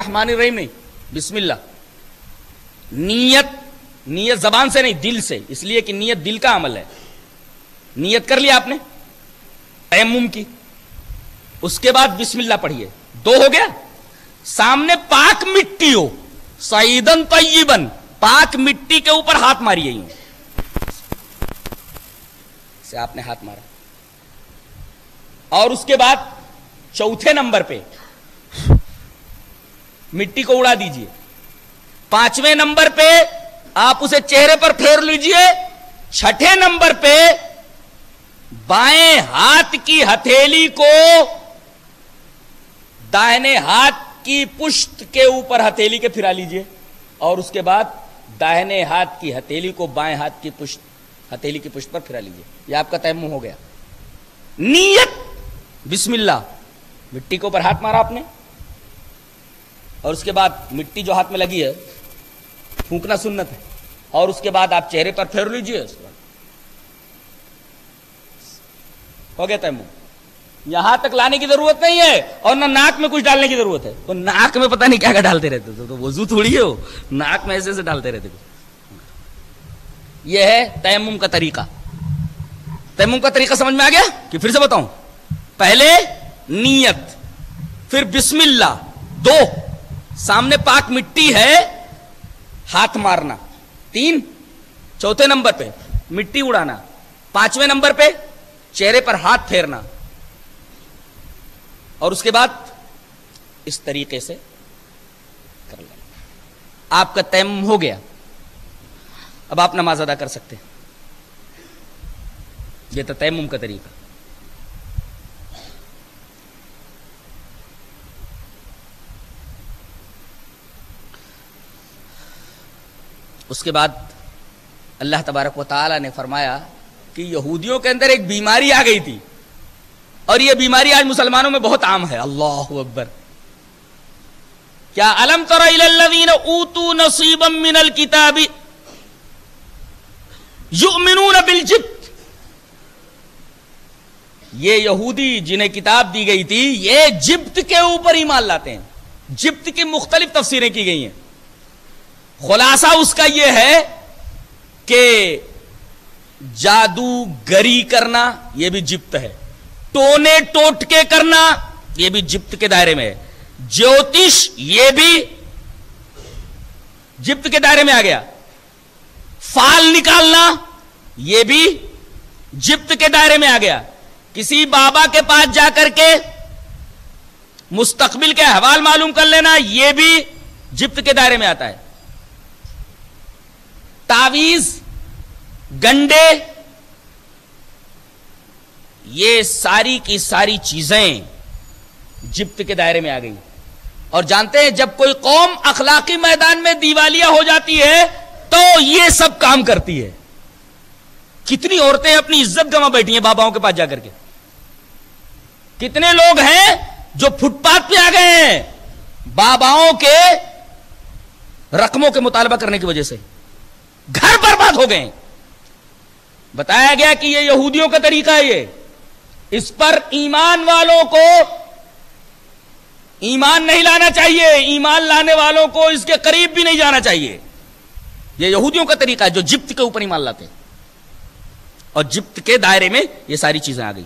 الرحمن الرحیم نہیں، بسم اللہ. نیت زبان سے نہیں، دل سے، اس لیے کہ نیت دل کا عمل ہے. نیت کر لیا آپ نے تیمم کی، اس کے بعد بسم اللہ پڑھیے. دو ہو گیا. سامنے پاک مٹی ہو، سعیدن طیبن، پاک مٹی کے اوپر ہاتھ ماریے. سے آپ نے ہاتھ مارا، اور اس کے بعد چوتھے نمبر پہ مٹی کو اڑا دیجئے. پانچویں نمبر پہ آپ اسے چہرے پر پھیر لیجئے. چھٹے نمبر پہ بائیں ہاتھ کی ہتھیلی کو دائنے ہاتھ کی پشت کے اوپر ہتھیلی کے پھرا لیجئے، اور اس کے بعد دائنے ہاتھ کی ہتھیلی کو بائیں ہاتھ کی ہتھیلی کی پشت پر پھرا لیجئے. یہ آپ کا تیمم ہو گیا. نیت بسم اللہ، مٹی کے اوپر ہاتھ مارا آپ نے، اور اس کے بعد مٹی جو ہاتھ میں لگی ہے پھونکنا سنت ہے، اور اس کے بعد آپ چہرے پر پھیر لیجئے. ہو گیا تیمم. یہاں تک لانے کی ضرورت نہیں ہے، اور نہ ناک میں کچھ ڈالنے کی ضرورت ہے. تو ناک میں پتہ نہیں کیا کیا ڈالتے رہتے، تو وضو تھوڑی ہے وہ ناک میں ایسے ڈالتے رہتے. یہ ہے تیمم کا طریقہ. تیمم کا طریقہ سمجھ میں آ گیا کہ پھر سے بتاؤں؟ پہلے نیت، پھر بسم اللہ، دو، سامنے پاک مٹی ہے ہاتھ مارنا، تین، چوتھے نمبر پہ مٹی اڑانا، پانچویں نمبر پہ چہرے پر ہاتھ پھیرنا، اور اس کے بعد اس طریقے سے کر لیں. آپ کا تیمم ہو گیا. اب آپ نماز ادا کر سکتے ہیں. یہ تو تیمم کا طریقہ. اس کے بعد اللہ تبارک و تعالی نے فرمایا کہ یہودیوں کے اندر ایک بیماری آ گئی تھی، اور یہ بیماری آج مسلمانوں میں بہت عام ہے. اللہ اکبر. کیا الم تر الی الذین اوتوا نصیبا من الکتاب یؤمنون بالجبت. یہ یہودی جنہیں کتاب دی گئی تھی، یہ جبت کے اوپر ایمان لاتے ہیں. جبت کی مختلف تفسیریں کی گئی ہیں. خلاصہ اس کا یہ ہے کہ جادوگری کرنا یہ بھی جبت ہے، ٹونے ٹوٹکے کرنا یہ بھی جبت کے دائرے میں ہے، جیوتش یہ بھی جبت کے دائرے میں آ گیا، فال نکالنا یہ بھی جبت کے دائرے میں آ گیا، کسی بابا کے پاس جا کر کے مستقبل کے احوال معلوم کر لینا یہ بھی جبت کے دائرے میں آتا ہے، تعویذ، گنڈے، یہ ساری کی ساری چیزیں جبت کے دائرے میں آ گئی. اور جانتے ہیں جب کوئی قوم اخلاقی میدان میں دیوالیہ ہو جاتی ہے تو یہ سب کام کرتی ہے. کتنی عورتیں اپنی عزت گنوا بیٹھی ہیں باباؤں کے پاس جا کر کے. کتنے لوگ ہیں جو فٹ پاتھ پہ آ گئے ہیں باباؤں کے رقموں کے مطالبہ کرنے کی وجہ سے، گھر برباد ہو گئے. بتایا گیا کہ یہ یہودیوں کا طریقہ ہے. یہ اس پر ایمان والوں کو ایمان نہیں لانا چاہیے، ایمان لانے والوں کو اس کے قریب بھی نہیں جانا چاہیے. یہ یہودیوں کا طریقہ ہے جو جبت کے اوپر ایمان لاتے ہیں، اور جبت کے دائرے میں یہ ساری چیزیں آ گئی.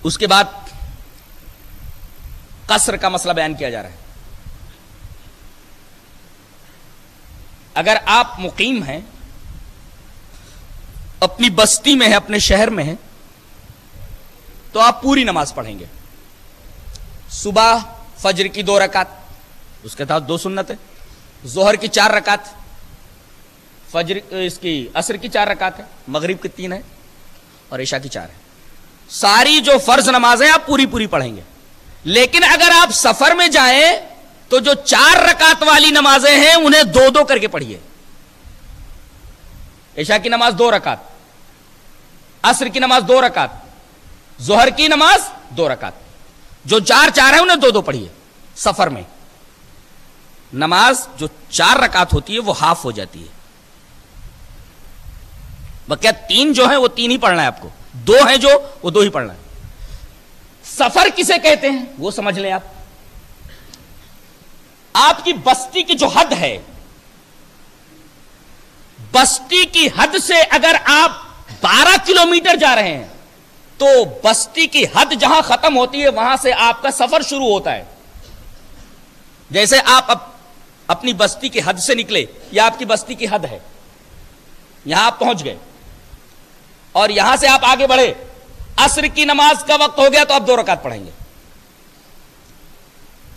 اس کے بعد قصر کا مسئلہ بیان کیا جا رہا ہے. اگر آپ مقیم ہیں، اپنی بستی میں ہیں، اپنے شہر میں ہیں، تو آپ پوری نماز پڑھیں گے. صبح فجر کی 2 رکعت، اس کے ساتھ 2 سنت ہے، ظہر کی 4 رکعت، فجر اس کی عصر کی 4 رکعت ہے، مغرب کی 3 ہے، اور عشاء کی 4 ہے. ساری جو فرض نمازیں آپ پوری پوری پڑھیں گے. لیکن اگر آپ سفر میں جائیں تو جو 4 رکعت والی نمازیں ہیں انہیں 2 کر کے پڑھیے. عشاء کی نماز 2 رکعت، عصر کی نماز 2 رکعت، ظہر کی نماز 2 رکعت. جو 4 ہیں انہیں 2 پڑھیے. سفر میں نماز جو 4 رکعت ہوتی ہے وہ ہاف ہو جاتی ہے. بقیہ 3 جو ہیں وہ 3 ہی پڑھنا ہے آپ کو، 2 ہیں جو وہ 2 ہی پڑھنا ہے. सफर किसे कहते हैं वो समझ लें आप। आपकी बस्ती की जो हद है, बस्ती की हद से अगर आप 12 किलोमीटर जा रहे हैं तो बस्ती की हद जहां खत्म होती है वहां से आपका सफर शुरू होता है। जैसे आप अपनी बस्ती की हद से निकले, या आपकी बस्ती की हद है, यहां आप पहुंच गए और यहां से आप आगे बढ़े, असर की नमाज का वक्त हो गया तो आप 2 रकात पढ़ेंगे।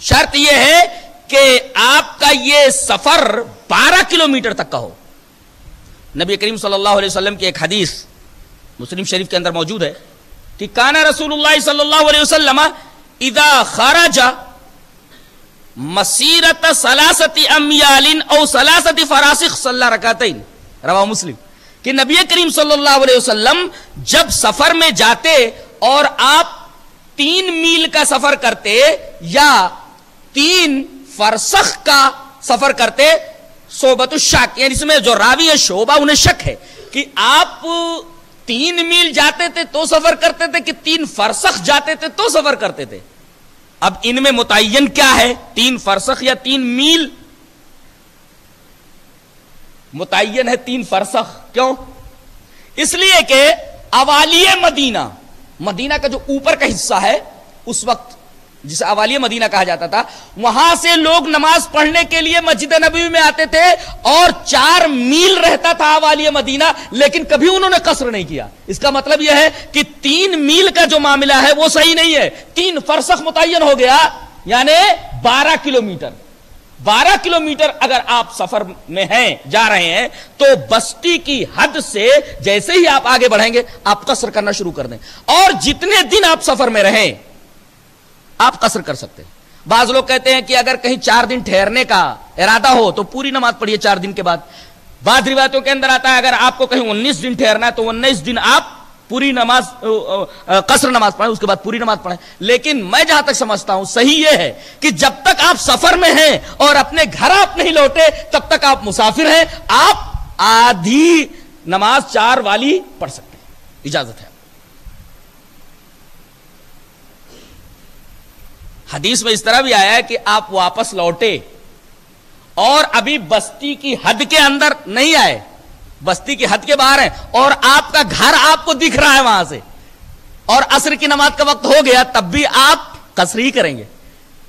शर्त यह है कि आपका यह सफर 12 किलोमीटर तक का हो। नबी करीम सल्लल्लाहु अलैहि वसल्लम की एक हदीस मुस्लिम शरीफ के अंदर मौजूद है कि काना रसूलुल्लाह सल्लल्लाहु अलैहि वसल्लम इदा खराजा मसीरत सलासति अमयालिन औ सलासति फरासिख सल्ला रकातैन, रवाह मुस्लिम। कि नबी करीम सल्लल्लाहु अलैहि वसल्लम जब सफर में जाते और आप 3 मील का सफर करते या 3 फरसख का सफर करते, सोबतु शक, यानी इसमें जो रावी है शोभा उन्हें शक है कि आप 3 मील जाते थे तो सफर करते थे कि 3 फरसख जाते थे तो सफर करते थे। अब इनमें मुतय्यन क्या है, 3 फरसख या 3 मील? मुतय्यन है 3 फरसख। क्यों? इसलिए कि अवालिए मदीना, मदीना का जो ऊपर का हिस्सा है उस वक्त जिसे अवालिए मदीना कहा जाता था, वहां से लोग नमाज पढ़ने के लिए मस्जिद नबवी में आते थे और 4 मील रहता था अवालिए मदीना, लेकिन कभी उन्होंने कसर नहीं किया। इसका मतलब यह है कि 3 मील का जो मामला है वो सही नहीं है, 3 फरसख मुतय्यन हो गया, यानी 12 किलोमीटर। 12 किलोमीटर अगर आप सफर में हैं, जा रहे हैं, तो बस्ती की हद से जैसे ही आप आगे बढ़ेंगे आप कसर करना शुरू कर दें, और जितने दिन आप सफर में रहें आप कसर कर सकते हैं। बाज लोग कहते हैं कि अगर कहीं 4 दिन ठहरने का इरादा हो तो पूरी नमाज पढ़िए 4 दिन के बाद। बाद रिवायतों के अंदर आता है अगर आपको कहीं 19 दिन ठहरना है तो 19 दिन आप पूरी नमाज कसर नमाज पढ़ें, उसके बाद पूरी नमाज पढ़ें। लेकिन मैं जहां तक समझता हूं सही यह है कि जब तक आप सफर में हैं और अपने घर आप नहीं लौटे तब तक आप मुसाफिर हैं, आप आधी नमाज 4 वाली पढ़ सकते हैं, इजाजत है। हदीस में इस तरह भी आया है कि आप वापस लौटे और अभी बस्ती की हद के अंदर नहीं आए, बस्ती की हद के बाहर हैं और आपका घर आपको दिख रहा है वहां से, और असर की नमाज का वक्त हो गया, तब भी आप कसर ही करेंगे,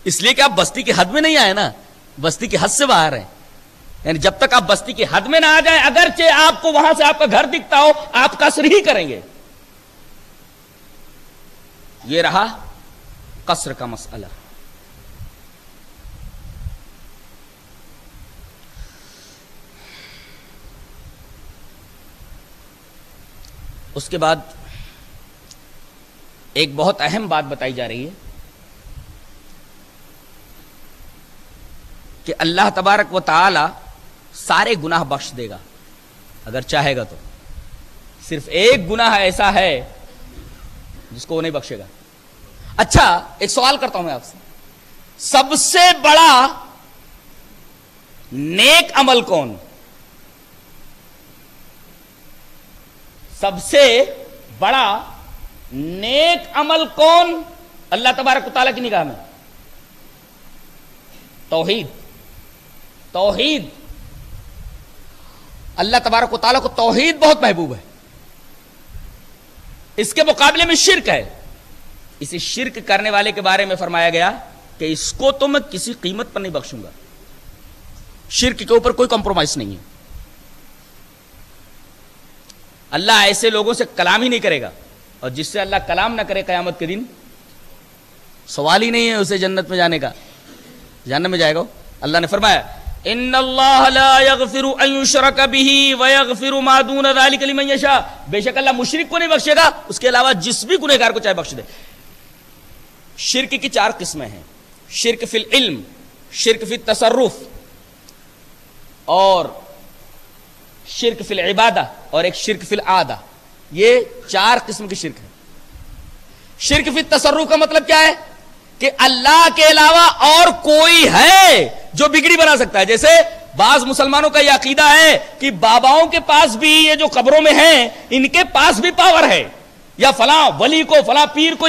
इसलिए कि आप बस्ती की हद में नहीं आए ना, बस्ती की हद से बाहर हैं। यानी जब तक आप बस्ती की हद में ना आ जाए, अगरचे आपको वहां से आपका घर दिखता हो, आप कसर ही करेंगे। यह रहा कसर का मसला। उसके बाद एक बहुत अहम बात बताई जा रही है कि अल्लाह तबारक व तआला सारे गुनाह बख्श देगा अगर चाहेगा तो। सिर्फ एक गुनाह ऐसा है जिसको वो नहीं बख्शेगा। अच्छा, एक सवाल करता हूं मैं आपसे, सबसे बड़ा नेक अमल कौन? सबसे बड़ा नेक अमल कौन अल्लाह तबारक व तआला की निगाह में? तौहीद। तौहीद, अल्लाह तबारक व तआला को तौहीद बहुत महबूब है। इसके मुकाबले में शिर्क है। इसे शिर्क करने वाले के बारे में फरमाया गया कि इसको तो मैं किसी कीमत पर नहीं बख्शूंगा। शिर्क के ऊपर कोई कॉम्प्रोमाइज नहीं है। अल्लाह ऐसे लोगों से कलाम ही नहीं करेगा, और जिससे अल्लाह कलाम ना करे कयामत के दिन सवाल ही नहीं है उसे जन्नत में जाने का, जहन्नम में जाएगा। अल्लाह ने फरमाया इन्नल्लाह ला यगफिरु अन युशरक बिही व यगफिरु मा दून ज़ालिका लिमन यशा। बेशक अल्लाह मुशरिक को नहीं बख्शेगा, उसके अलावा जिस भी गुनहगार को चाहे बख्श दे। शिर्क की 4 किस्में हैं। शिर्क फिल इल्म, शिर्क फिल तसर्रुफ, और शिर्क फिल इबादा, और एक शिर्क फिल आदा। ये 4 किस्म की शिर्क है। शिर्क फिल तसर्रुफ का मतलब क्या है कि अल्लाह के अलावा और कोई है जो बिगड़ी बना सकता है। जैसे बाज मुसलमानों का यह अकीदा है कि बाबाओं के पास भी, ये जो कब्रों में हैं, इनके पास भी पावर है, या फलां वली को, फलां पीर को